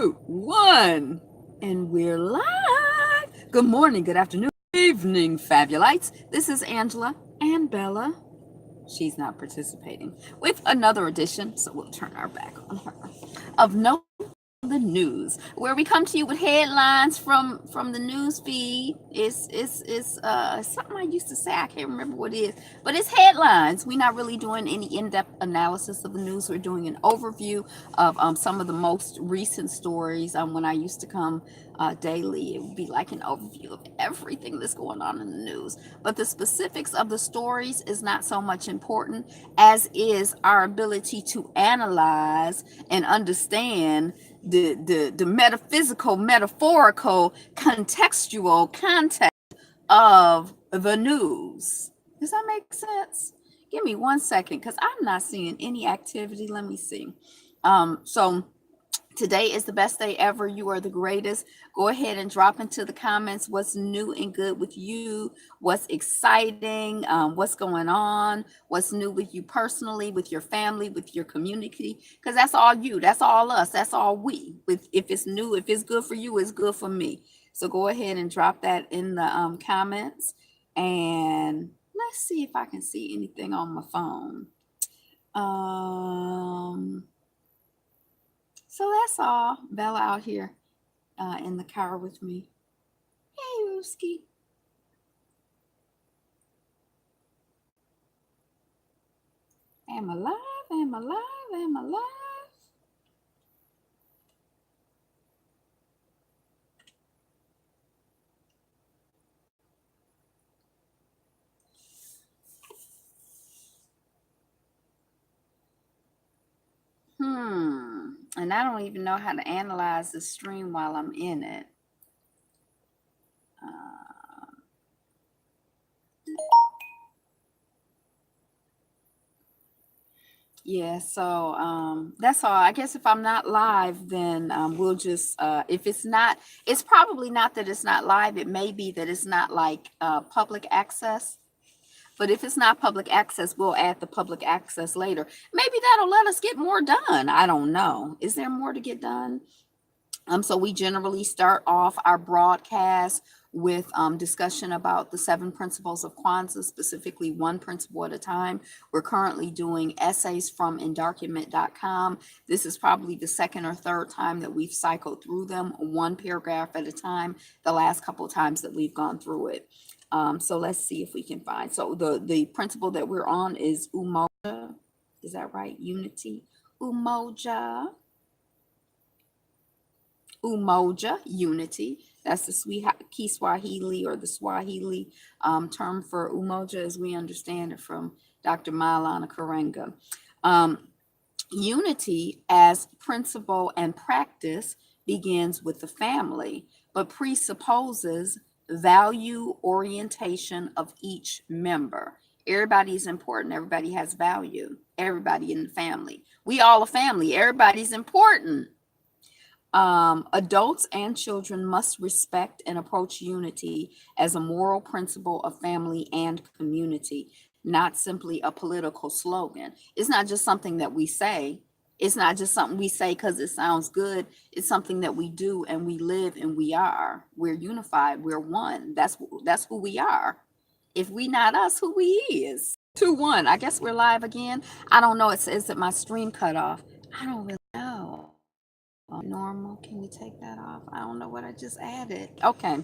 One, and we're live. Good morning, good afternoon, evening, Fabulites. This is Angela and Bella. She's not participating with another edition, so we'll turn our back on her. Of No the News, where we come to you with headlines from the news feed. It's something I used to say, I can't remember what it is, but it's headlines. We're not really doing any in-depth analysis of the news. We're doing an overview of some of the most recent stories. When I used to come daily, it would be like an overview of everything that's going on in the news, but the specifics of the stories is not so much important as is our ability to analyze and understand the metaphysical, metaphorical, contextual context of the news. Does that make sense? Give me 1 second because I'm not seeing any activity. Let me see. So today is the best day ever. You are the greatest. Go ahead and drop into the comments what's new and good with you, what's exciting, what's going on, what's new with you personally, with your family, with your community, because that's all you, that's all us, that's all we. If it's new, if it's good for you, it's good for me. So go ahead and drop that in the comments, and let's see if I can see anything on my phone. So that's all. Bella out here in the car with me. Hey, Rooski. Am I live? Am I live? Am I live? And I don't even know how to analyze the stream while I'm in it. Yeah, so that's all. I guess if I'm not live, then we'll just if it's not, it's probably not that it's not live. It may be that it's not like public access. But if it's not public access, we'll add the public access later. Maybe that'll let us get more done. I don't know. Is there more to get done? So we generally start off our broadcast with discussion about the 7 principles of Kwanzaa, specifically one principle at a time. We're currently doing essays from endarkenment.com. This is probably the second or third time that we've cycled through them, one paragraph at a time, the last couple of times that we've gone through it. So let's see if we can find. So the principle that we're on is umoja. Is that right? Unity. Umoja. Umoja, unity. That's the Kiswahili or the Swahili term for umoja as we understand it from Dr. Maulana Karenga. Unity as principle and practice begins with the family, but presupposes value orientation of each member. Everybody is important. Everybody has value. Everybody in the family. We all a family. Everybody's important. Adults and children must respect and approach unity as a moral principle of family and community, not simply a political slogan. It's not just something that we say. It's not just something we say because it sounds good. It's something that we do and we live and we are. We're unified. We're one. That's who we are. If we not us, who we is. 2-1. I guess we're live again. I don't know. It says that my stream cut off. I don't really know. Normal. Can we take that off? I don't know what I just added. Okay.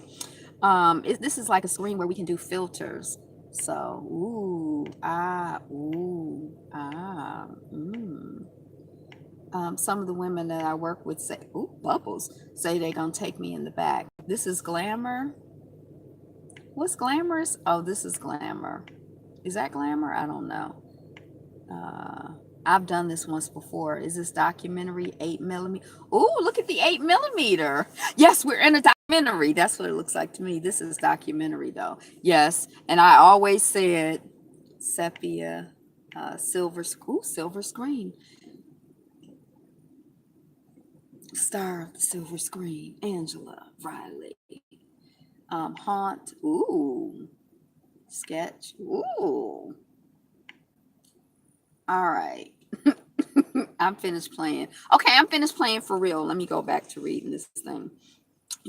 This is like a screen where we can do filters. So, some of the women that I work with say, bubbles, say they're going to take me in the back. This is glamour. What's glamorous? Oh, this is glamour. Is that glamour? I don't know. I've done this once before. Is this documentary 8mm? Oh, look at the 8mm. Yes, we're in a documentary. That's what it looks like to me. This is documentary though. Yes. And I always said sepia, silver screen. Star of the silver screen, Angela Riley. Haunt. Ooh. Sketch. Ooh. All right. I'm finished playing. Okay, I'm finished playing for real. Let me go back to reading this thing.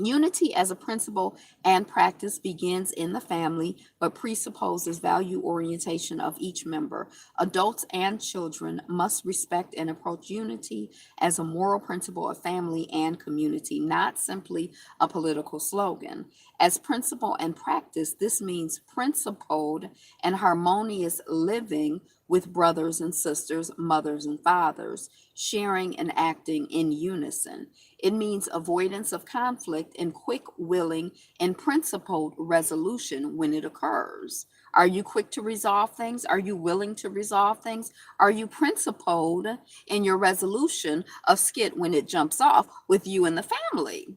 Unity as a principle and practice begins in the family, but presupposes value orientation of each member. Adults and children must respect and approach unity as a moral principle of family and community, not simply a political slogan. As principle and practice, this means principled and harmonious living with brothers and sisters, mothers and fathers, sharing and acting in unison. It means avoidance of conflict and quick, willing, and principled resolution when it occurs. Are you quick to resolve things? Are you willing to resolve things? Are you principled in your resolution of skit when it jumps off with you and the family?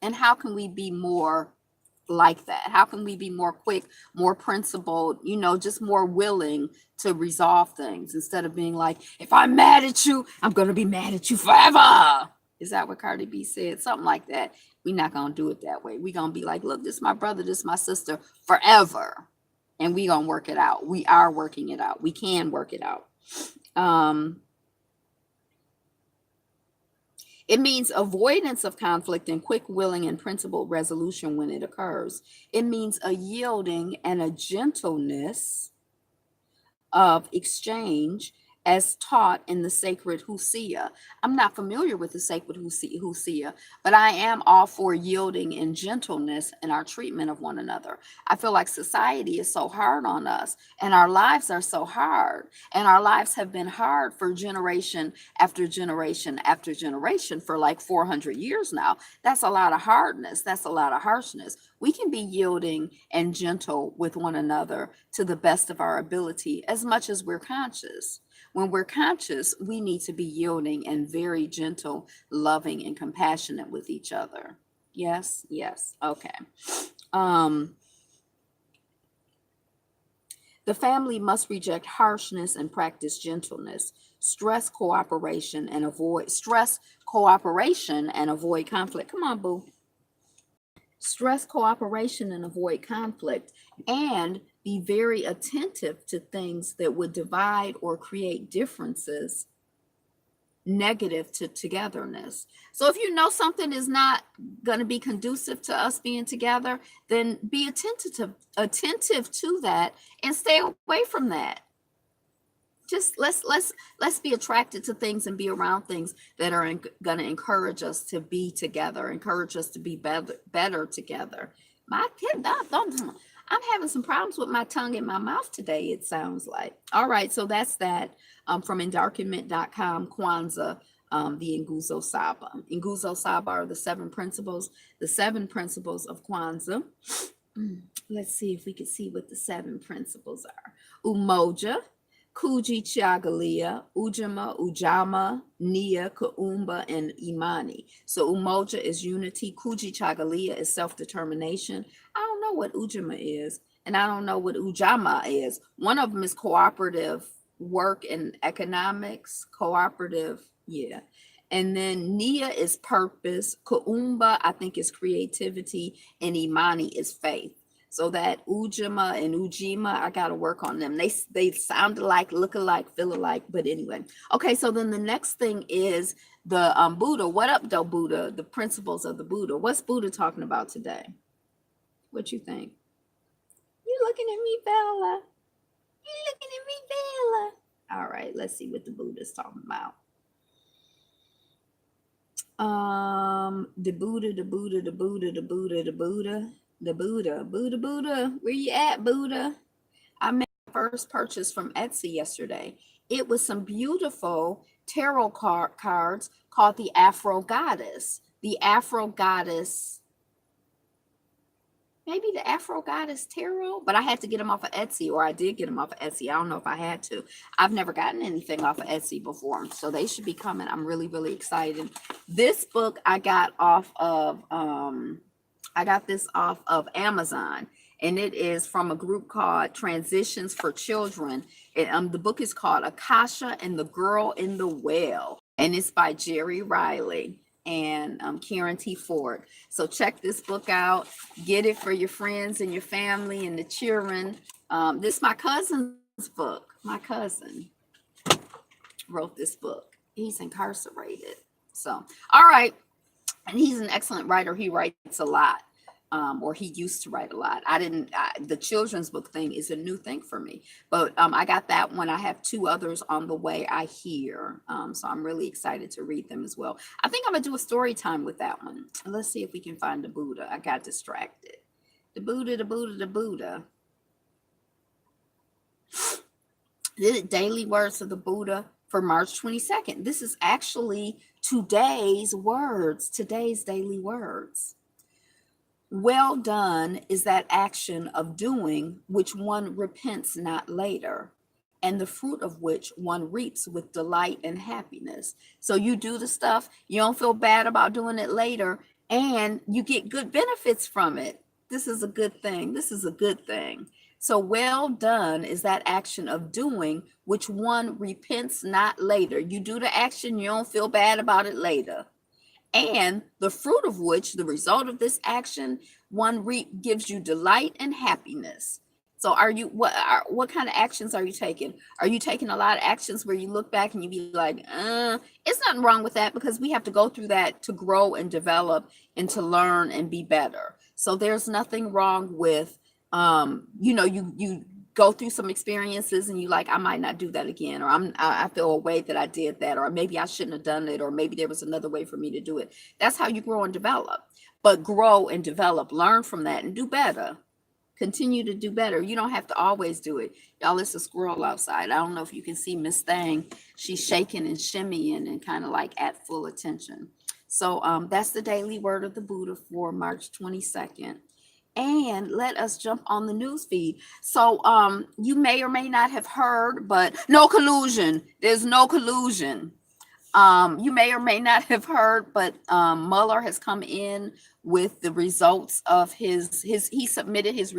And how can we be more like that? How can we be more quick, more principled, just more willing to resolve things instead of being like, if I'm mad at you, I'm going to be mad at you forever. Is that what Cardi B said? Something like that. We're not going to do it that way. We're going to be like, look, this is my brother, this is my sister forever. And we're going to work it out. We are working it out. We can work it out. It means avoidance of conflict and quick, willing, and principled resolution when it occurs. It means a yielding and a gentleness of exchange as taught in the sacred Husia. I'm not familiar with the sacred Husia, but I am all for yielding and gentleness in our treatment of one another. I feel like society is so hard on us, and our lives are so hard, and our lives have been hard for generation after generation after generation for like 400 years now. That's a lot of hardness. That's a lot of harshness. We can be yielding and gentle with one another to the best of our ability as much as we're conscious. When we're conscious, we need to be yielding and very gentle, loving, and compassionate with each other. Yes, yes. Okay. The family must reject harshness and practice gentleness. Stress cooperation and avoid conflict. Come on, boo. Stress cooperation and avoid conflict, and be very attentive to things that would divide or create differences negative to togetherness. So if you know something is not going to be conducive to us being together, then be attentive to that and stay away from that. Just let's be attracted to things and be around things that are going to encourage us to be together, encourage us to be better together. My kid, I'm having some problems with my tongue in my mouth today, it sounds like. All right, so that's that from endarkenment.com, Kwanzaa, the Nguzo Saba. Nguzo Saba are the seven principles of Kwanzaa. Let's see if we can see what the seven principles are. Umoja, Kuji Chiagalia, Ujama, Ujama, Nia, Kuumba, and Imani. So Umoja is unity. Kuji Chiagalia is self-determination. I don't know what Ujama is, and I don't know what Ujama is. One of them is cooperative work and economics. Cooperative, yeah. And then Nia is purpose. Kuumba, I think, is creativity. And Imani is faith. So that Ujima and Ujima, I got to work on them. They sound alike, look alike, feel alike. But anyway. Okay, so then the next thing is the Buddha. What up, though, Buddha? The principles of the Buddha. What's Buddha talking about today? What you think? You looking at me, Bella? You looking at me, Bella? All right, let's see what the Buddha's talking about. The Buddha, the Buddha, the Buddha, the Buddha, the Buddha. The Buddha, where you at, Buddha? I made my first purchase from Etsy yesterday. It was some beautiful tarot cards called the Afro Goddess. The Afro Goddess, maybe the Afro Goddess Tarot, but I had to get them off of Etsy, or I did get them off of Etsy. I don't know if I had to. I've never gotten anything off of Etsy before, so they should be coming. I'm really, really excited. This book I got off of this off of Amazon, and it is from a group called Transitions for Children. The book is called Akasha and the Girl in the Well, and it's by Jerry Riley and Karen T. Ford. So check this book out. Get it for your friends and your family and the children. This is my cousin's book. My cousin wrote this book. He's incarcerated. So, all right. And he's an excellent writer. He writes a lot. Or he used to write a lot. The children's book thing is a new thing for me, but I got that one. I have two others on the way, I hear. So I'm really excited to read them as well. I think I'm gonna do a story time with that one. Let's see if we can find the Buddha. I got distracted. The Buddha, the Buddha, the Buddha. The daily words of the Buddha for March 22nd. This is actually today's words, today's daily words. Well done is that action of doing which one repents not later, and the fruit of which one reaps with delight and happiness. So you do the stuff, you don't feel bad about doing it later, and you get good benefits from it. This is a good thing. This is a good thing. So well done is that action of doing which one repents not later. You do the action, you don't feel bad about it later. And the fruit of which, the result of this action, one gives you delight and happiness. So what kind of actions are you taking? Are you taking a lot of actions where you look back and you be like, it's nothing wrong with that, because we have to go through that to grow and develop and to learn and be better. So there's nothing wrong with, you go through some experiences and you like, I might not do that again, or I feel a way that I did that, or maybe I shouldn't have done it, or maybe there was another way for me to do it. That's how you grow and develop. But grow and develop, learn from that and do better. Continue to do better. You don't have to always do it. Y'all, it's a squirrel outside. I don't know if you can see Miss Thang. She's shaking and shimmying and kind of like at full attention. So that's the daily word of the Buddha for March 22nd. And let us jump on the news feed. So you may or may not have heard, but no collusion. There's no collusion. You may or may not have heard, but Mueller has come in with the results of he submitted his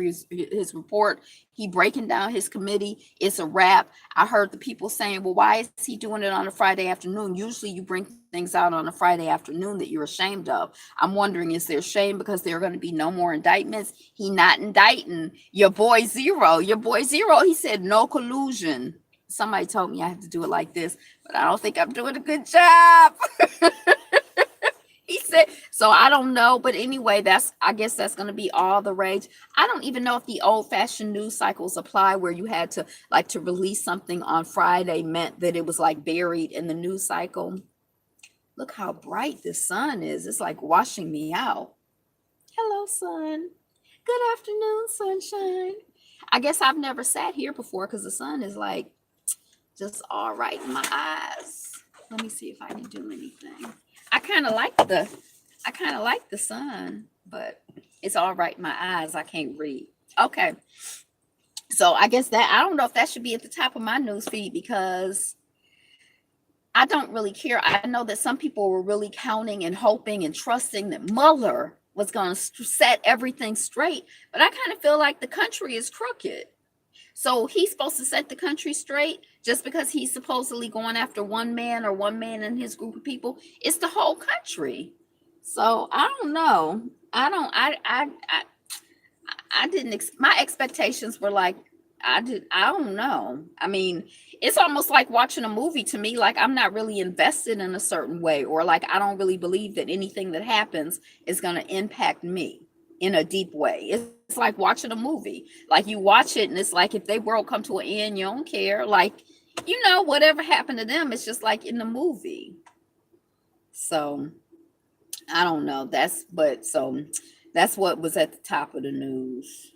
report. He breaking down his committee. It's a wrap. I heard the people saying, well, why is he doing it on a Friday afternoon? Usually you bring things out on a Friday afternoon that you're ashamed of. I'm wondering, is there shame because there are going to be no more indictments? He not indicting your boy Zero. Your boy Zero, he said no collusion. Somebody told me I have to do it like this, but I don't think I'm doing a good job. He said, so I don't know. But anyway, I guess that's going to be all the rage. I don't even know if the old fashioned news cycles apply, where you had to to release something on Friday meant that it was like buried in the news cycle. Look how bright the sun is. It's like washing me out. Hello, sun. Good afternoon, sunshine. I guess I've never sat here before because the sun is like just all right in my eyes. Let me see if I can do anything. I kind of like the sun, but it's all right in my eyes. I can't read. Okay. So I guess I don't know if that should be at the top of my news feed, because I don't really care. I know that some people were really counting and hoping and trusting that Mueller was going to set everything straight, but I kind of feel like the country is crooked. So he's supposed to set the country straight just because he's supposedly going after one man or one man and his group of people. It's the whole country. So I don't know. My expectations were like, I don't know. I mean, it's almost like watching a movie to me. Like, I'm not really invested in a certain way, or like, I don't really believe that anything that happens is going to impact me in a deep way. It's like watching a movie. Like, you watch it and it's like, if their world come to an end, you don't care. Like, whatever happened to them, it's just like in the movie. So I don't know. That's what was at the top of the news.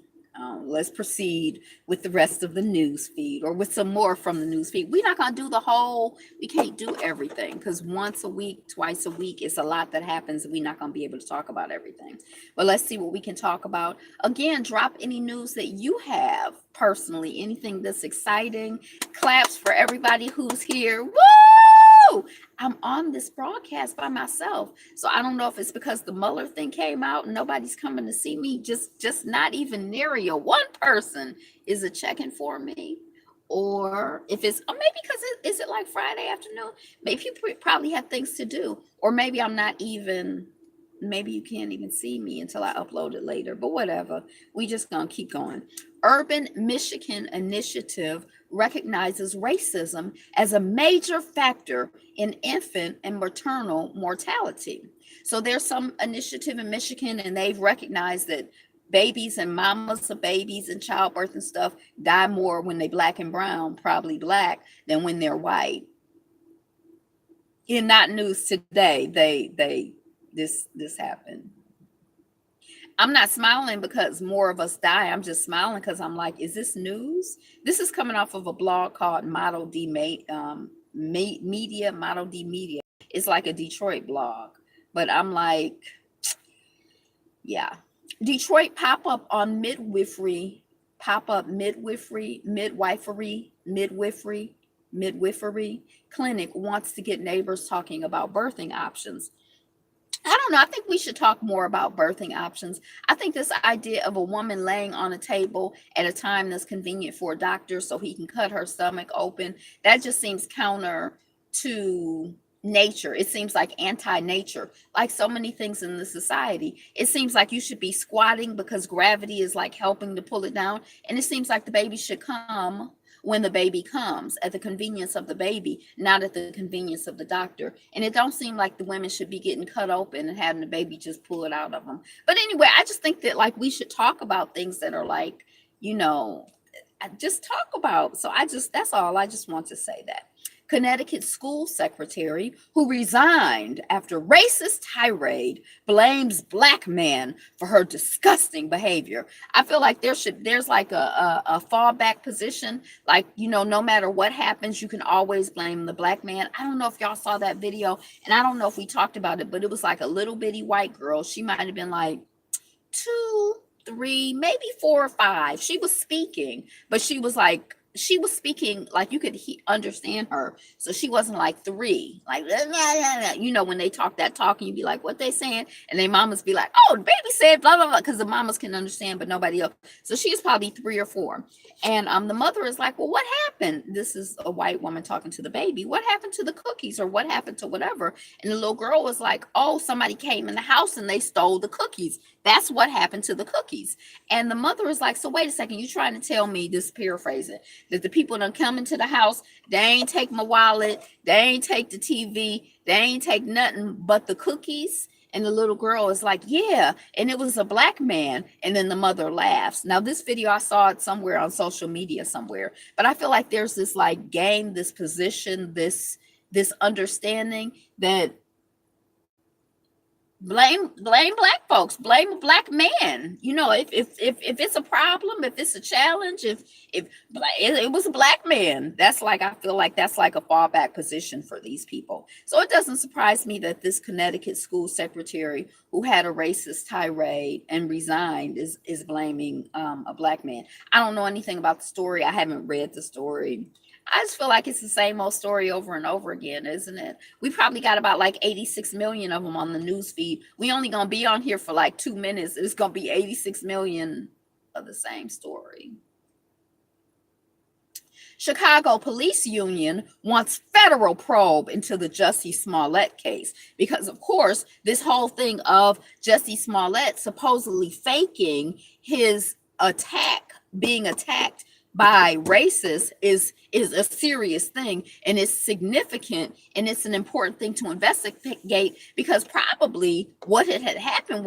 Let's proceed with the rest of the news feed, or with some more from the news feed. We're not going to do we can't do everything, because once a week, twice a week, it's a lot that happens. We're not going to be able to talk about everything. But let's see what we can talk about. Again, drop any news that you have personally, anything that's exciting. Claps for everybody who's here. Woo! I'm on this broadcast by myself, so I don't know if it's because the Mueller thing came out and nobody's coming to see me. Just not even nary one person is checking for me, or if it's maybe because is it like Friday afternoon? Maybe you probably have things to do, or maybe I'm not even. Maybe you can't even see me until I upload it later. But whatever, we just gonna keep going. Urban Michigan initiative recognizes racism as a major factor in infant and maternal mortality. So there's some initiative in Michigan, and they've recognized that babies and mamas of babies and childbirth and stuff die more when they black and brown, probably black, than when they're white. In not news today, this happened. I'm not smiling because more of us die. I'm just smiling because I'm like, is this news? This is coming off of a blog called Model D Media, Model D Media. It's like a Detroit blog. But I'm like, yeah. Detroit pop-up on midwifery clinic wants to get neighbors talking about birthing options. I don't know. I think we should talk more about birthing options. I think this idea of a woman laying on a table at a time that's convenient for a doctor so he can cut her stomach open, that just seems counter to nature. It seems like anti-nature, like so many things in the society. It seems like you should be squatting because gravity is like helping to pull it down. And it seems like the baby should come when the baby comes, at the convenience of the baby, not at the convenience of the doctor. And it don't seem like the women should be getting cut open and having the baby just pull it out of them. But anyway, I just think that like we should talk about things that are like, just talk about. So that's all. I just want to say that. Connecticut school secretary who resigned after racist tirade blames black man for her disgusting behavior. I feel like there's like a fallback position. Like, no matter what happens, you can always blame the black man. I don't know if y'all saw that video, and I don't know if we talked about it, but it was like a little bitty white girl. She might have been like 2, 3, maybe 4 or 5. She was speaking, but she was speaking like you could understand her. So she wasn't like 3, like, when they talk that talk and you be like, what they saying? And they mamas be like, oh, the baby said blah, blah, blah, because the mamas can understand, but nobody else. So she's probably 3 or 4. And the mother is like, well, what happened? This is a white woman talking to the baby. What happened to the cookies, or what happened to whatever? And the little girl was like, oh, somebody came in the house and they stole the cookies. That's what happened to the cookies. And the mother is like, so wait a second, you trying to tell me, this paraphrasing, that the people that come into the house, they ain't take my wallet, they ain't take the TV, they ain't take nothing but the cookies? And the little girl is like, yeah, and it was a black man. And then the mother laughs. Now, this video, I saw it somewhere on social media somewhere, but I feel like there's this like game, this position, this understanding that blame black folks, blame a black man. If it's a problem, if it's a challenge, if it was a black man, that's like, I feel like that's like a fallback position for these people. So it doesn't surprise me that this Connecticut school secretary who had a racist tirade and resigned is blaming a black man. I don't know anything about the story. I haven't read the story. I just feel like it's the same old story over and over again, isn't it? We probably got about like 86 million of them on the news feed. We only going to be on here for like 2 minutes. It's going to be 86 million of the same story. Chicago Police Union wants federal probe into the Jussie Smollett case because, of course, this whole thing of Jussie Smollett supposedly faking his being attacked by racists is a serious thing, and it's significant, and it's an important thing to investigate, because probably what had happened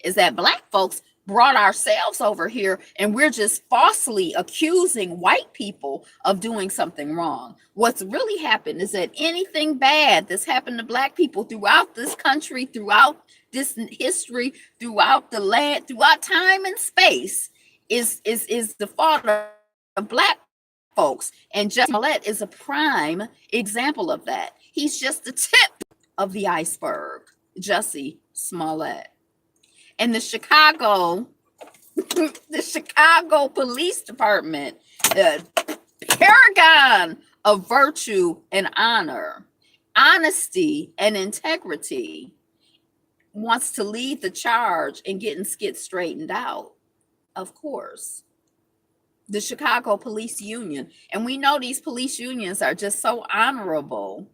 is that black folks brought ourselves over here, and we're just falsely accusing white people of doing something wrong. What's really happened is that anything bad that's happened to black people throughout this country, throughout this history, throughout the land, throughout time and space is the fault of black folks. And Jussie Smollett is a prime example of that. He's just the tip of the iceberg, Jussie Smollett. And the Chicago Police Department, paragon of virtue and honor, honesty and integrity, wants to lead the charge in getting skits straightened out. Of course, the Chicago Police Union. And we know these police unions are just so honorable.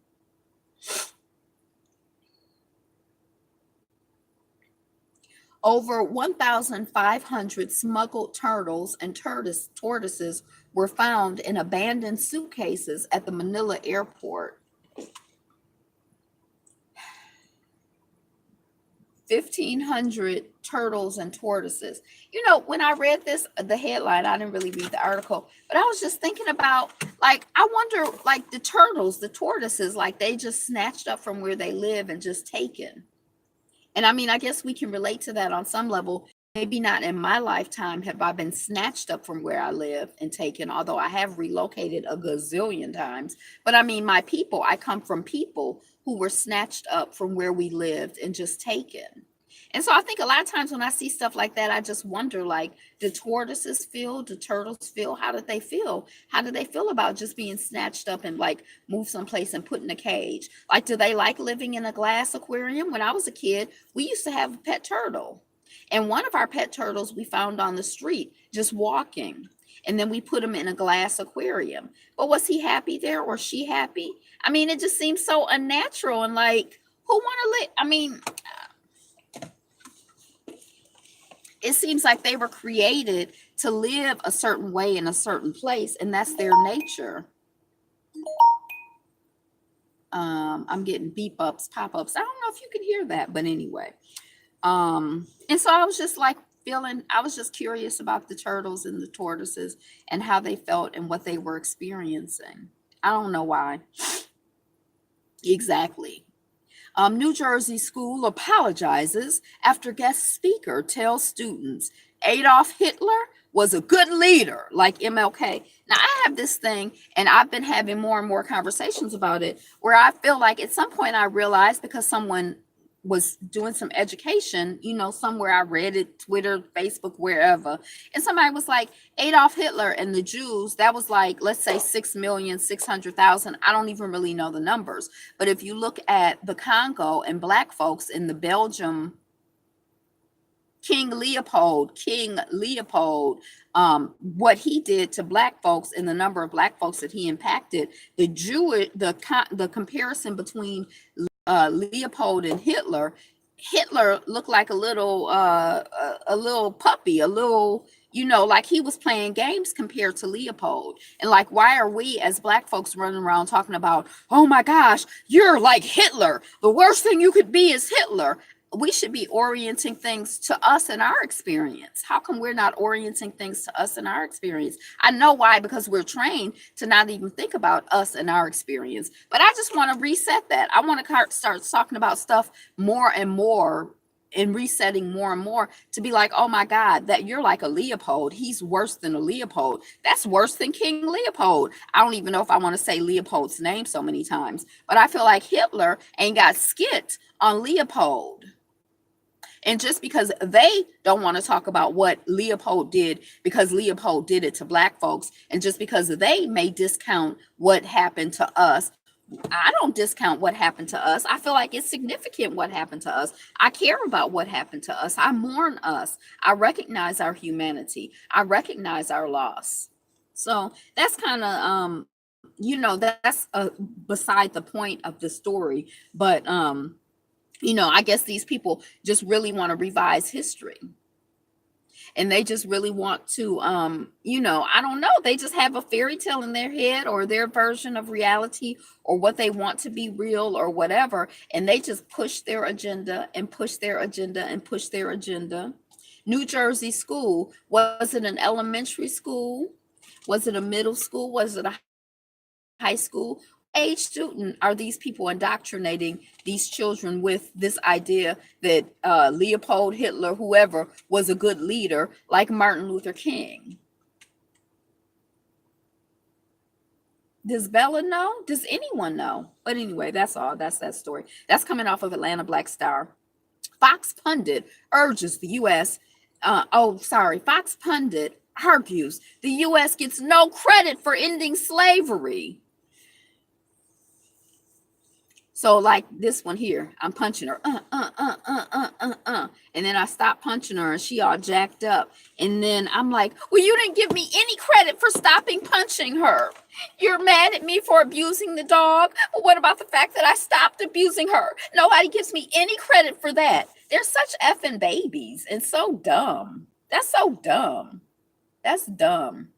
Over 1,500 smuggled turtles and tortoises were found in abandoned suitcases at the Manila airport. 1,500 turtles and tortoises. You know, when I read this, the headline, I didn't really read the article, but I was just thinking about, like, I wonder, like, the turtles, the tortoises, like, they just snatched up from where they live and just taken. And I mean, I guess we can relate to that on some level. Maybe not in my lifetime have I been snatched up from where I live and taken, although I have relocated a gazillion times. But I mean, my people, I come from people who were snatched up from where we lived and just taken. And so I think a lot of times when I see stuff like that, I just wonder, like, do tortoises feel? Do turtles feel? How did they feel? How do they feel about just being snatched up and like moved someplace and put in a cage? Like, do they like living in a glass aquarium? When I was a kid, we used to have a pet turtle. And one of our pet turtles we found on the street just walking. And then we put him in a glass aquarium. But was he happy there or she happy? I mean, it just seems so unnatural and like, who want to live? I mean, it seems like they were created to live a certain way in a certain place, and that's their nature. I'm getting beep ups, pop ups. I don't know if you can hear that, but anyway. And so I was just like I was just curious about the turtles and the tortoises and how they felt and what they were experiencing. I don't know why exactly. New Jersey school apologizes after guest speaker tells students Adolf Hitler was a good leader like MLK. Now, I have this thing, and I've been having more and more conversations about it, where I feel like at some point I realized because someone was doing some education, you know, somewhere I read it, Twitter, Facebook, wherever, and somebody was like, Adolf Hitler and the Jews, that was like, let's say 6,600,000. I don't even really know the numbers. But if you look at the Congo and Black folks in the Belgium, King Leopold, what he did to Black folks and the number of Black folks that he impacted, the comparison between Leopold and Hitler looked like a little puppy, a little, you know, like he was playing games compared to Leopold. And like, why are we as Black folks running around talking about, oh my gosh, you're like Hitler, the worst thing you could be is Hitler? We should be orienting things to us and our experience. How come we're not orienting things to us and our experience? I know why, because we're trained to not even think about us and our experience. But I just want to reset that. I want to start talking about stuff more and more and resetting more and more to be like, oh my God, that you're like a Leopold. He's worse than a Leopold. That's worse than King Leopold. I don't even know if I want to say Leopold's name so many times, but I feel like Hitler ain't got skit on Leopold. And just because they don't want to talk about what Leopold did because Leopold did it to Black folks, and just because they may discount what happened to us, I don't discount what happened to us. I feel like it's significant what happened to us. I care about what happened to us. I mourn us. I recognize our humanity. I recognize our loss. So that's kind of, you know, that's beside the point of the story. But, you know, I guess these people just really want to revise history. And they just really want to, you know, I don't know. They just have a fairy tale in their head or their version of reality or what they want to be real or whatever. And they just push their agenda and push their agenda and push their agenda. New Jersey school, was it an elementary school? Was it a middle school? Was it a high school? Age student are these people indoctrinating these children with this idea that Leopold, Hitler, whoever was a good leader like Martin Luther King? Does Bella know? Does anyone know? But anyway, that's all. That's that story. That's coming off of Atlanta Black Star. Fox pundit urges the U.S. Fox pundit argues the U.S. gets no credit for ending slavery. So like this one here, I'm punching her, And then I stopped punching her and she all jacked up. And then I'm like, well, you didn't give me any credit for stopping punching her. You're mad at me for abusing the dog. But what about the fact that I stopped abusing her? Nobody gives me any credit for that. They're such effing babies and so dumb. That's so dumb. That's dumb.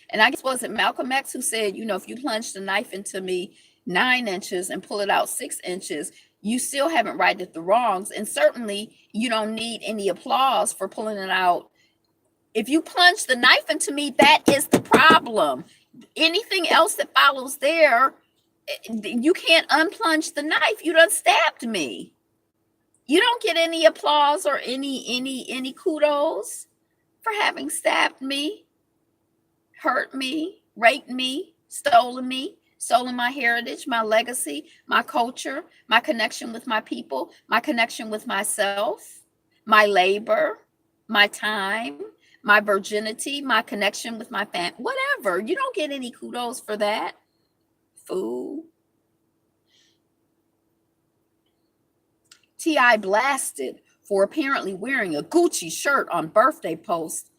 And I guess was it Malcolm X who said, if you plunge the knife into me 9 inches and pull it out 6 inches, you still haven't righted the wrongs. And certainly you don't need any applause for pulling it out. If you plunge the knife into me, that is the problem. Anything else that follows there, you can't unplunge the knife. You done stabbed me. You don't get any applause or any kudos for having stabbed me, hurt me, raped me, stolen my heritage, my legacy, my culture, my connection with my people, my connection with myself, my labor, my time, my virginity, my connection with my family, whatever. You don't get any kudos for that, fool. T.I. blasted for apparently wearing a Gucci shirt on birthday post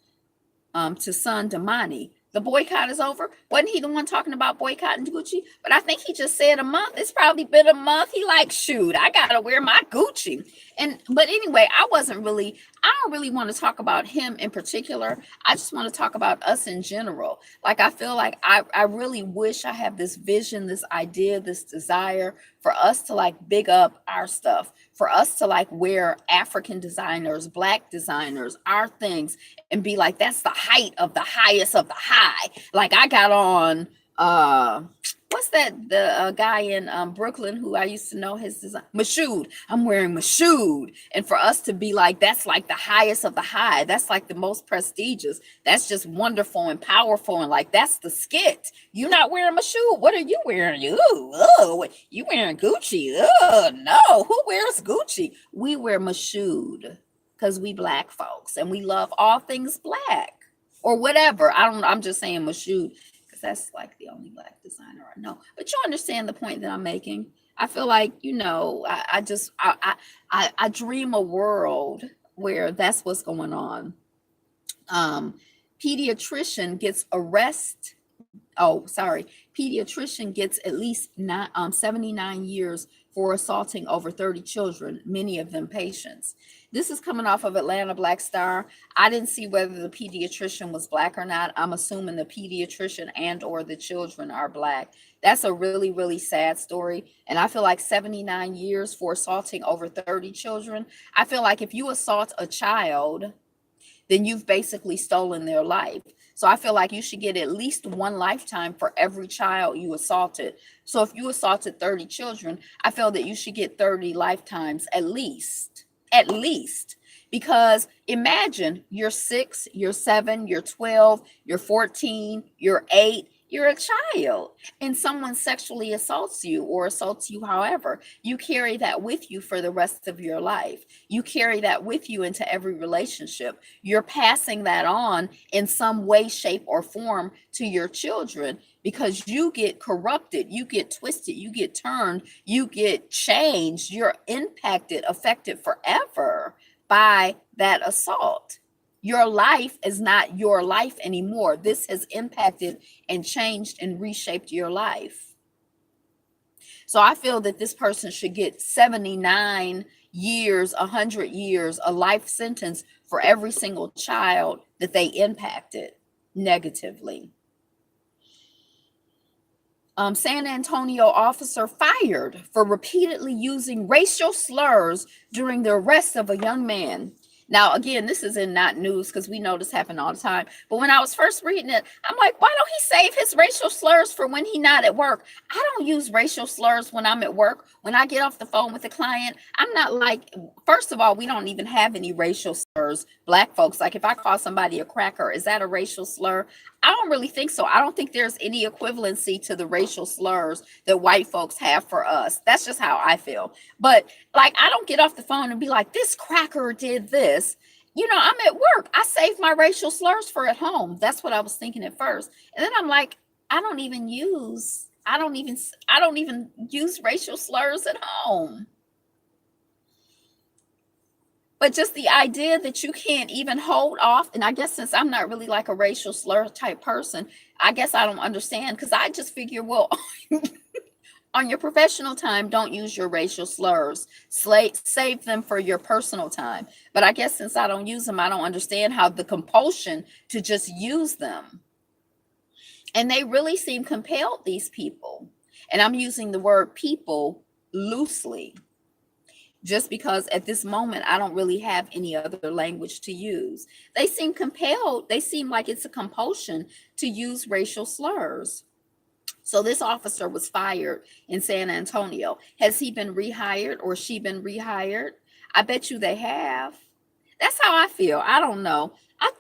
to son Damani. The boycott is over. Wasn't he the one talking about boycotting Gucci? But I think he just said a month. It's probably been a month. He like, shoot, I gotta wear my Gucci. But anyway, I don't really want to talk about him in particular. I just want to talk about us in general. Like, I feel like I really wish I have this vision, this idea, this desire for us to like big up our stuff, for us to like wear African designers, Black designers, our things, and be like, that's the height of the highest of the high. Like I got on, what's that? The guy in Brooklyn who I used to know his design, Mashoud. I'm wearing Mashoud. And for us to be like, that's like the highest of the high. That's like the most prestigious. That's just wonderful and powerful. And like, that's the skit. You're not wearing Mashoud. What are you wearing? You wearing Gucci? No. Who wears Gucci? We wear Mashoud because we Black folks and we love all things Black or whatever. I'm just saying Mashoud, that's like the only Black designer I know. But you understand the point that I'm making. I feel like, I dream a world where that's what's going on. Pediatrician gets Pediatrician gets at least 79 years for assaulting over 30 children, many of them patients. This is coming off of Atlanta Black Star. I didn't see whether the pediatrician was Black or not. I'm assuming the pediatrician and or the children are Black. That's a really, really sad story. And I feel like 79 years for assaulting over 30 children. I feel like if you assault a child, then you've basically stolen their life. So I feel like you should get at least one lifetime for every child you assaulted. So if you assaulted 30 children, I feel that you should get 30 lifetimes at least. Because imagine you're 6, you're 7, you're 12, you're 14, you're 8, you're a child, and someone sexually assaults you or assaults you however. You carry that with you for the rest of your life. You carry that with you into every relationship. You're passing that on in some way, shape, or form to your children because you get corrupted, you get twisted, you get turned, you get changed, you're impacted, affected forever by that assault. Your life is not your life anymore. This has impacted and changed and reshaped your life. So I feel that this person should get 79 years, 100 years, a life sentence for every single child that they impacted negatively. San Antonio officer fired for repeatedly using racial slurs during the arrest of a young man. Now, again, this is in not news because we know this happen all the time. But when I was first reading it, I'm like, why don't he save his racial slurs for when he's not at work? I don't use racial slurs when I'm at work. When I get off the phone with a client, I'm not like, first of all, we don't even have any racial slurs, Black folks. Like if I call somebody a cracker, is that a racial slur? I don't really think so. I don't think there's any equivalency to the racial slurs that white folks have for us. That's just how I feel. But like, I don't get off the phone and be like, this cracker did this. I'm at work. I save my racial slurs for at home. That's what I was thinking at first. And then I'm like, I don't even use racial slurs at home. But just the idea that you can't even hold off, and I guess since I'm not really like a racial slur type person, I guess I don't understand, because I just figure, well, on your professional time, don't use your racial slurs. Save them for your personal time. But I guess since I don't use them, I don't understand how the compulsion to just use them. And they really seem compelled, these people. And I'm using the word people loosely, just because at this moment I don't really have any other language to use. They seem compelled, they seem like it's a compulsion to use racial slurs. So this officer was fired in San Antonio. Has he been rehired or she been rehired? I bet you they have. That's how I feel. I don't know.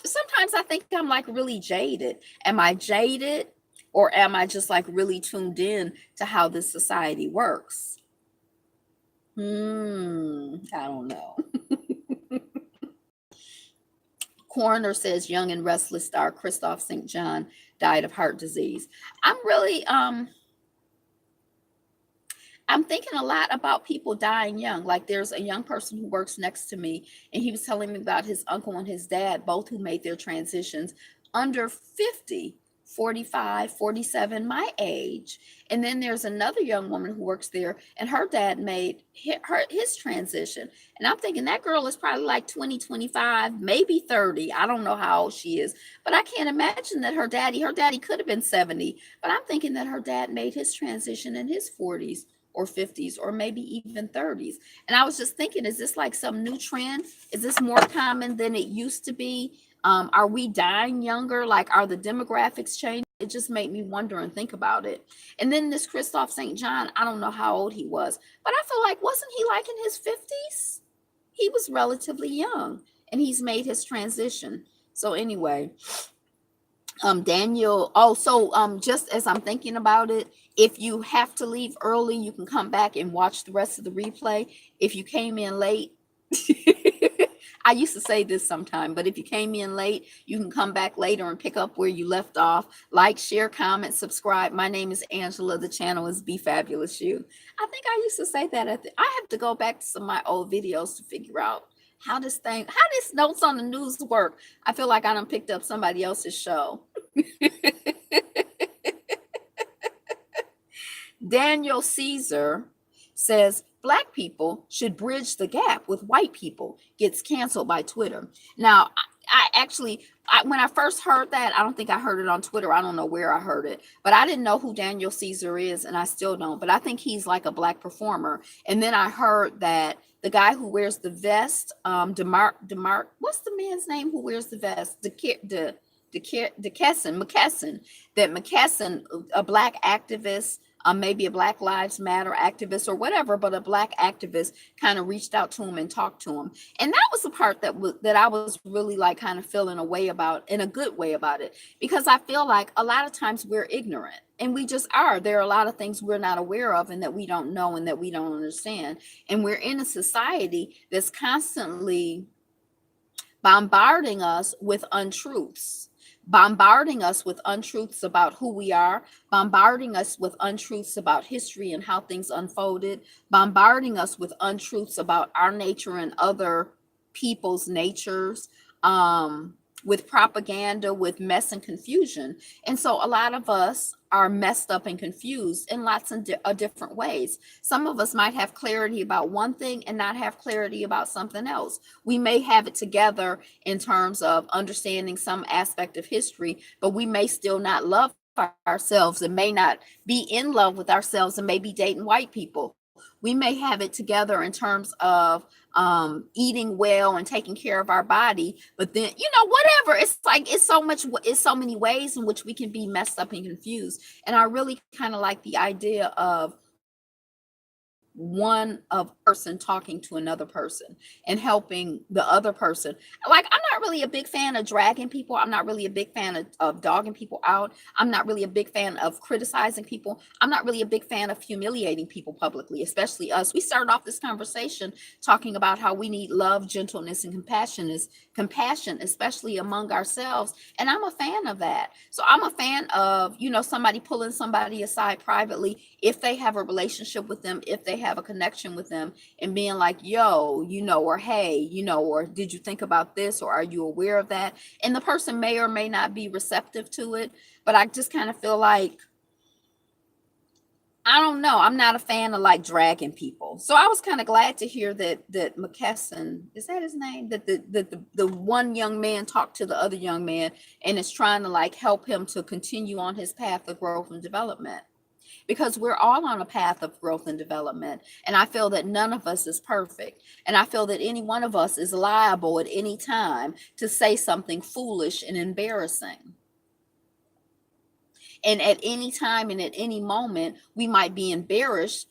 Sometimes I think I'm like really jaded. Am I jaded, or am I just like really tuned in to how this society works? I don't know. Coroner says young and restless star Christophe St. John died of heart disease. I'm really I'm thinking a lot about people dying young. Like, there's a young person who works next to me, and he was telling me about his uncle and his dad, both who made their transitions under 50, 45, 47, my age. And then there's another young woman who works there, and her dad made his transition. And I'm thinking that girl is probably like 20, 25, maybe 30. I don't know how old she is, but I can't imagine that her daddy could have been 70, but I'm thinking that her dad made his transition in his 40s or 50s or maybe even 30s. And I was just thinking, is this like some new trend? Is this more common than it used to be? Are we dying younger? Like, are the demographics changing? It just made me wonder and think about it. And then this Christophe St. John, I don't know how old he was, but I feel like, wasn't he like in his 50s? He was relatively young, and he's made his transition. So anyway, Daniel, just as I'm thinking about it, if you have to leave early, you can come back and watch the rest of the replay. If you came in late, I used to say this sometime, but if you came in late, you can come back later and pick up where you left off. Like, share, comment, subscribe. My name is Angela. The channel is Be Fabulous You. I think I used to say that I have to go back to some of my old videos to figure out how this notes on the news work. I feel like I done picked up somebody else's show. Daniel Caesar says Black people should bridge the gap with white people. Gets canceled by Twitter. Now, when I first heard that, I don't think I heard it on Twitter. I don't know where I heard it, but I didn't know who Daniel Caesar is, and I still don't. But I think he's like a Black performer. And then I heard that the guy who wears the vest, DeMarc, what's the man's name who wears the vest? McKesson, that McKesson, a Black activist, maybe a Black Lives Matter activist or whatever, but a Black activist kind of reached out to him and talked to him. And that was the part that I was really like kind of feeling in a good way about it, because I feel like a lot of times we're ignorant, and we just are. There are a lot of things we're not aware of and that we don't know and that we don't understand. And we're in a society that's constantly bombarding us with untruths. Bombarding us with untruths about who we are, bombarding us with untruths about history and how things unfolded, bombarding us with untruths about our nature and other people's natures, with propaganda, with mess and confusion. And so a lot of us are messed up and confused in lots of different ways. Some of us might have clarity about one thing and not have clarity about something else. We may have it together in terms of understanding some aspect of history, but we may still not love ourselves and may not be in love with ourselves and may be dating white people. We may have it together in terms of eating well and taking care of our body, but then, whatever. It's like, it's so many ways in which we can be messed up and confused. And I really kind of like the idea of one of person talking to another person and helping the other person. Like, I'm not really a big fan of dragging people. I'm not really a big fan of dogging people out. I'm not really a big fan of criticizing people. I'm not really a big fan of humiliating people publicly, especially us. We started off this conversation talking about how we need love, gentleness, and compassion, especially among ourselves. And I'm a fan of that. So I'm a fan of, somebody pulling somebody aside privately if they have a relationship with them, if they have a connection with them, and being like, yo, or hey, or did you think about this, or are you aware of that? And the person may or may not be receptive to it, but I just kind of feel like, I don't know, I'm not a fan of like dragging people. So I was kind of glad to hear that McKesson, is that his name, that the one young man talked to the other young man and is trying to like help him to continue on his path of growth and development, because we're all on a path of growth and development. And I feel that none of us is perfect. And I feel that any one of us is liable at any time to say something foolish and embarrassing. And at any time and at any moment, we might be embarrassed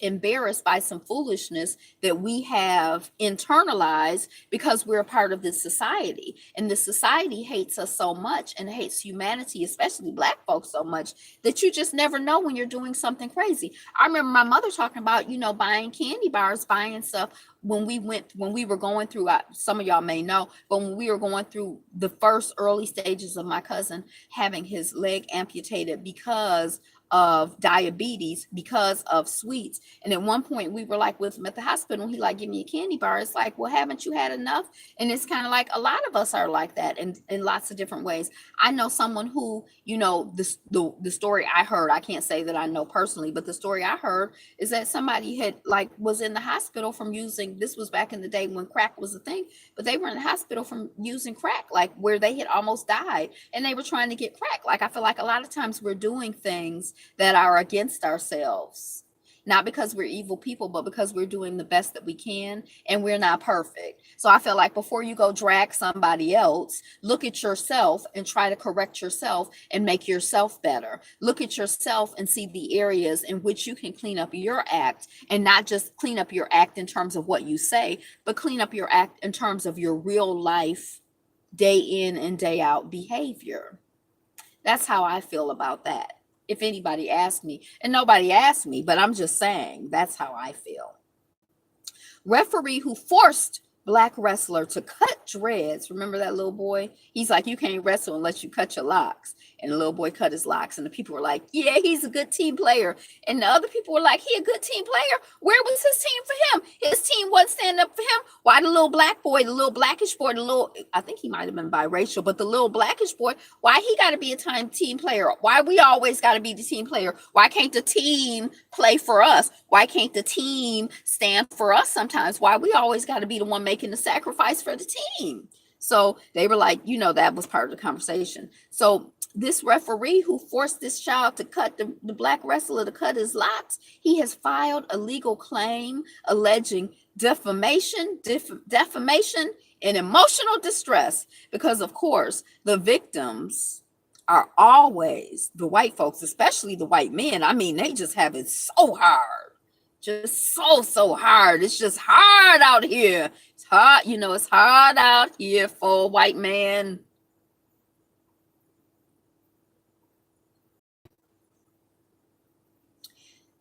by some foolishness that we have internalized because we're a part of this society. And this society hates us so much and hates humanity, especially Black folks, so much that you just never know when you're doing something crazy. I remember my mother talking about, buying candy bars, buying stuff when we were going through, some of y'all may know, but when we were going through the first early stages of my cousin having his leg amputated because of diabetes, because of sweets. And at one point we were like with him at the hospital, he like, give me a candy bar. It's like, well, haven't you had enough? And it's kind of like a lot of us are like that in lots of different ways. I know someone who, the story I heard, I can't say that I know personally, but the story I heard is that somebody had was in the hospital from using, this was back in the day when crack was a thing, but they were in the hospital from using crack, where they had almost died and they were trying to get crack. I feel like a lot of times we're doing things that are against ourselves, not because we're evil people, but because we're doing the best that we can, and we're not perfect. So I feel like before you go drag somebody else, look at yourself and try to correct yourself and make yourself better. Look at yourself and see the areas in which you can clean up your act, and not just clean up your act in terms of what you say, but clean up your act in terms of your real life, day in and day out behavior. That's how I feel about that. If anybody asked me, and nobody asked me, but I'm just saying, that's how I feel. Referee who forced Black wrestler to cut dreads. Remember that little boy? He's like, you can't wrestle unless you cut your locks. And the little boy cut his locks. And the people were like, yeah, he's a good team player. And the other people were like, he a good team player? Where was his team for him? His team wasn't standing up for him. Why the little black boy, the little blackish boy, I think he might have been biracial, but the little blackish boy, why he got to be a team player? Why we always got to be the team player? Why can't the team play for us? Why can't the team stand for us sometimes? Why we always got to be the one making the sacrifice for the team? So they were like, that was part of the conversation. So this referee who forced this child to cut the Black wrestler to cut his locks, he has filed a legal claim alleging defamation, and emotional distress, because of course the victims are always the white folks, especially the white men. I mean, they just have it so hard, just so hard. It's just hard out here. It's hard, it's hard out here for a white man.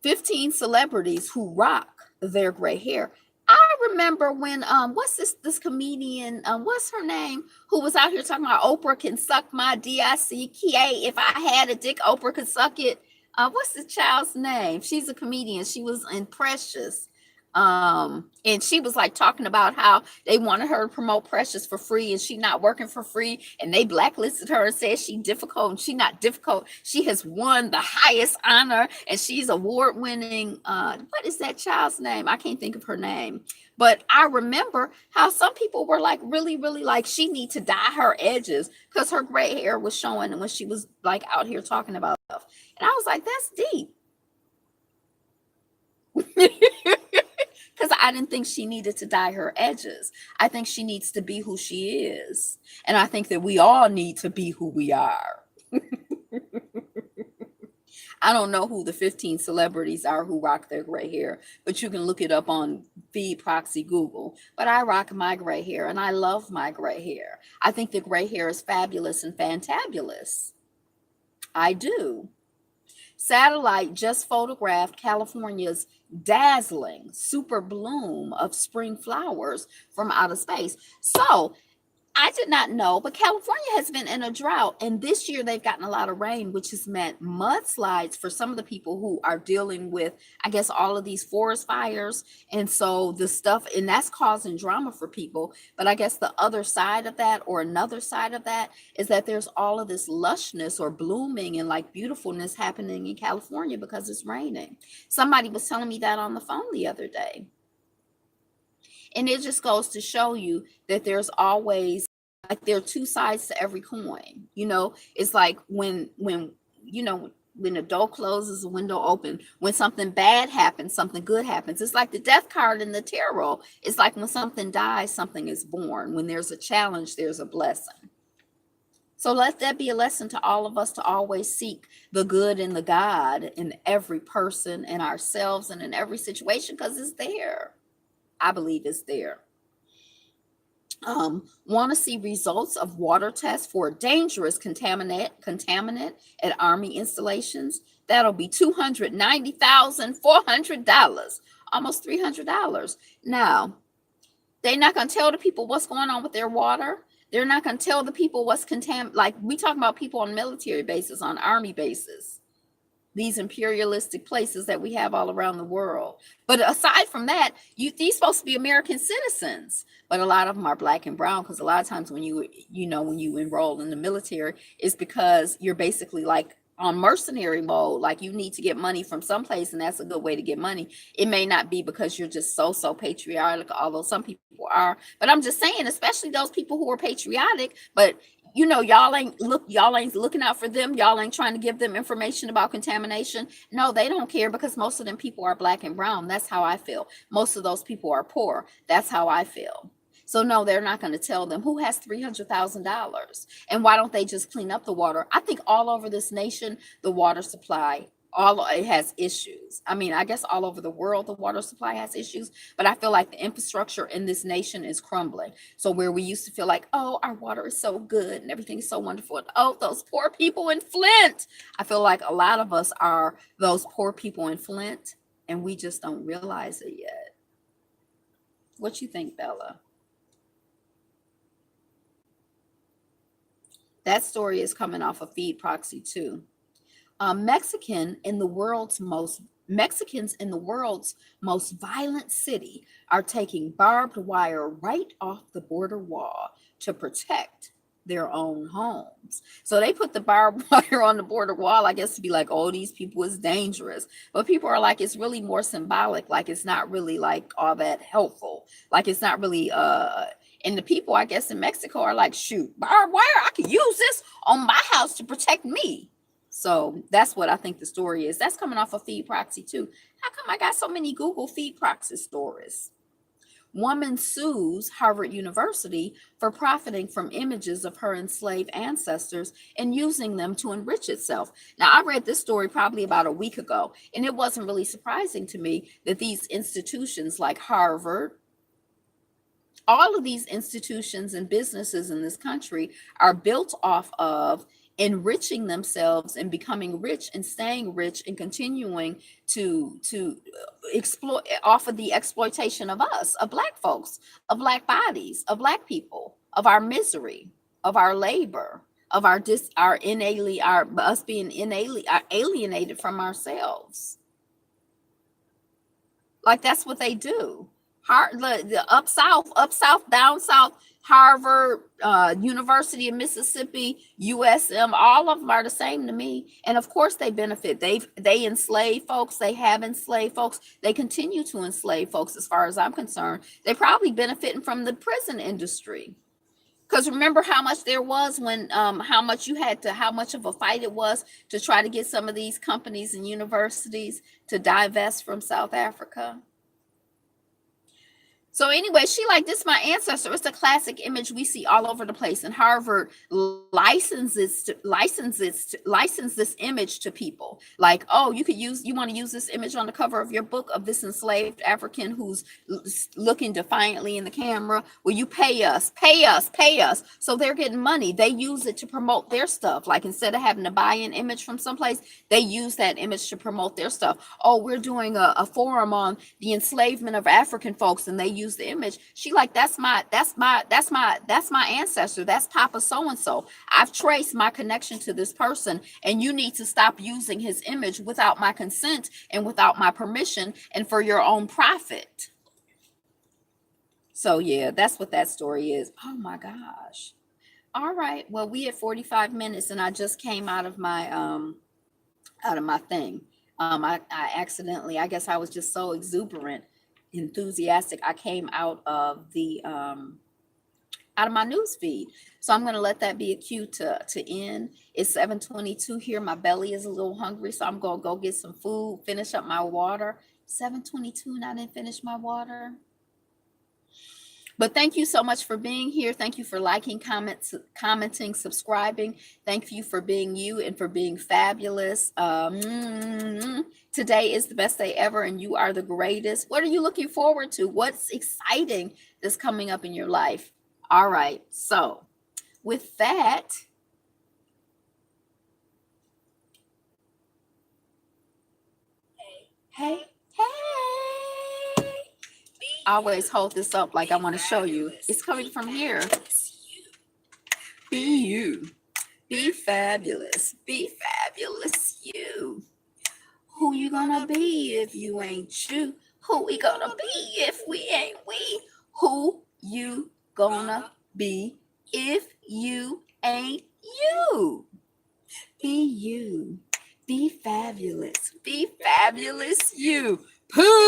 "15 celebrities who rock their gray hair." I remember when what's this comedian, what's her name, who was out here talking about Oprah can suck my DICK. If I had a dick, Oprah could suck it. What's the child's name? She's a comedian. She was in Precious. And she was like talking about how they wanted her to promote Precious for free, and she not working for free, and they blacklisted her and said she difficult, and she not difficult. She has won the highest honor, and she's award-winning. What is that child's name? I can't think of her name. But I remember how some people were like really, really like she need to dye her edges because her gray hair was showing when she was like out here talking about stuff. And I was like, that's deep. Because I didn't think she needed to dye her edges. I think she needs to be who she is. And I think that we all need to be who we are. I don't know who the 15 celebrities are who rock their gray hair, but you can look it up on Feed Proxy Google. But I rock my gray hair and I love my gray hair. I think the gray hair is fabulous and fantabulous. I do. Satellite just photographed California's dazzling super bloom of spring flowers from outer space. So I did not know, but California has been in a drought, and this year they've gotten a lot of rain, which has meant mudslides for some of the people who are dealing with, I guess, all of these forest fires. And so the stuff, and that's causing drama for people. But I guess the other side of that, or another side of that, is that there's all of this lushness or blooming and like beautifulness happening in California because it's raining. Somebody was telling me that on the phone the other day. And it just goes to show you that there's always, like, there are two sides to every coin. It's like when when a door closes, a window open. When something bad happens, something good happens. It's like the death card in the tarot. It's like when something dies, something is born. When there's a challenge, there's a blessing. So let that be a lesson to all of us to always seek the good and the God in every person and ourselves and in every situation, because it's there. I believe it's there. Want to see results of water tests for a dangerous contaminant at Army installations? That'll be $290,400, almost $300. Now, they're not going to tell the people what's going on with their water. They're not going to tell the people what's contaminated. Like, we talk about people on military bases, on Army bases, these imperialistic places that we have all around the world. But aside from that, these supposed to be American citizens, but a lot of them are black and brown, because a lot of times when you enroll in the military, it's because you're basically like on mercenary mode, like you need to get money from someplace, and that's a good way to get money. It may not be because you're just so patriotic, although some people are, but I'm just saying, especially those people who are patriotic, but y'all ain't looking out for them. Y'all ain't trying to give them information about contamination. No, they don't care, because most of them people are black and brown. That's how I feel. Most of those people are poor. That's how I feel. So no, they're not going to tell them who has $300,000 and why don't they just clean up the water. I think all over this nation, the water supply, it has issues. I mean, I guess all over the world, the water supply has issues, but I feel like the infrastructure in this nation is crumbling. So where we used to feel like, oh, our water is so good and everything is so wonderful, and oh, those poor people in Flint. I feel like a lot of us are those poor people in Flint, and we just don't realize it yet. What you think, Bella? That story is coming off of Feed Proxy too. Mexicans in the world's most violent city are taking barbed wire right off the border wall to protect their own homes. So they put the barbed wire on the border wall, I guess, to be like, oh, these people is dangerous. But people are like, it's really more symbolic. Like, it's not really like all that helpful. Like, it's not really and the people, I guess, in Mexico are like, shoot, barbed wire, I can use this on my house to protect me. So that's what I think the story is. That's coming off of Feed Proxy too. How come I got so many Google Feed Proxy stories? Woman sues Harvard University for profiting from images of her enslaved ancestors and using them to enrich itself. Now, I read this story probably about a week ago, and it wasn't really surprising to me that these institutions like Harvard, all of these institutions and businesses in this country are built off of enriching themselves and becoming rich and staying rich and continuing to exploit off of the exploitation of us, of black folks, of black bodies, of black people, of our misery, of our labor, of us being alienated from ourselves. Like, that's what they do. The up south, down south, Harvard, University of Mississippi, USM, all of them are the same to me. And of course they benefit. They enslave folks. They have enslaved folks. They continue to enslave folks, as far as I'm concerned. They probably benefiting from the prison industry. Because remember how much there was when, how much of a fight it was to try to get some of these companies and universities to divest from South Africa. So anyway, she like, this my ancestor. It's a classic image we see all over the place. And Harvard license this image to people. Like, oh, you want to use this image on the cover of your book of this enslaved African who's looking defiantly in the camera. Will you pay us? Pay us, pay us. So they're getting money. They use it to promote their stuff. Like, instead of having to buy an image from someplace, they use that image to promote their stuff. Oh, we're doing a forum on the enslavement of African folks, and they use the image. She like, that's my ancestor. That's Papa so and so. I've traced my connection to this person, and you need to stop using his image without my consent and without my permission and for your own profit. So yeah, that's what that story is. Oh my gosh. All right. Well, we at 45 minutes, and I just came out of my thing. I accidentally, I guess I was just so exuberant, enthusiastic. I came out of my news feed. So I'm going to let that be a cue to end. It's 7:22 here. My belly is a little hungry, so I'm going to go get some food, finish up my water. 7:22 and I didn't finish my water. But thank you so much for being here. Thank you for liking, commenting, subscribing. Thank you for being you and for being fabulous. Today is the best day ever, and you are the greatest. What are you looking forward to? What's exciting that's coming up in your life? All right. So with that, hey. I always hold this up like I want to show you. It's coming from here. Be you. Be fabulous. Be fabulous you. Who you gonna be if you ain't you? Who we gonna be if we ain't we? Who you gonna be if you ain't you? Be you. Be fabulous. Be fabulous you. Pooh.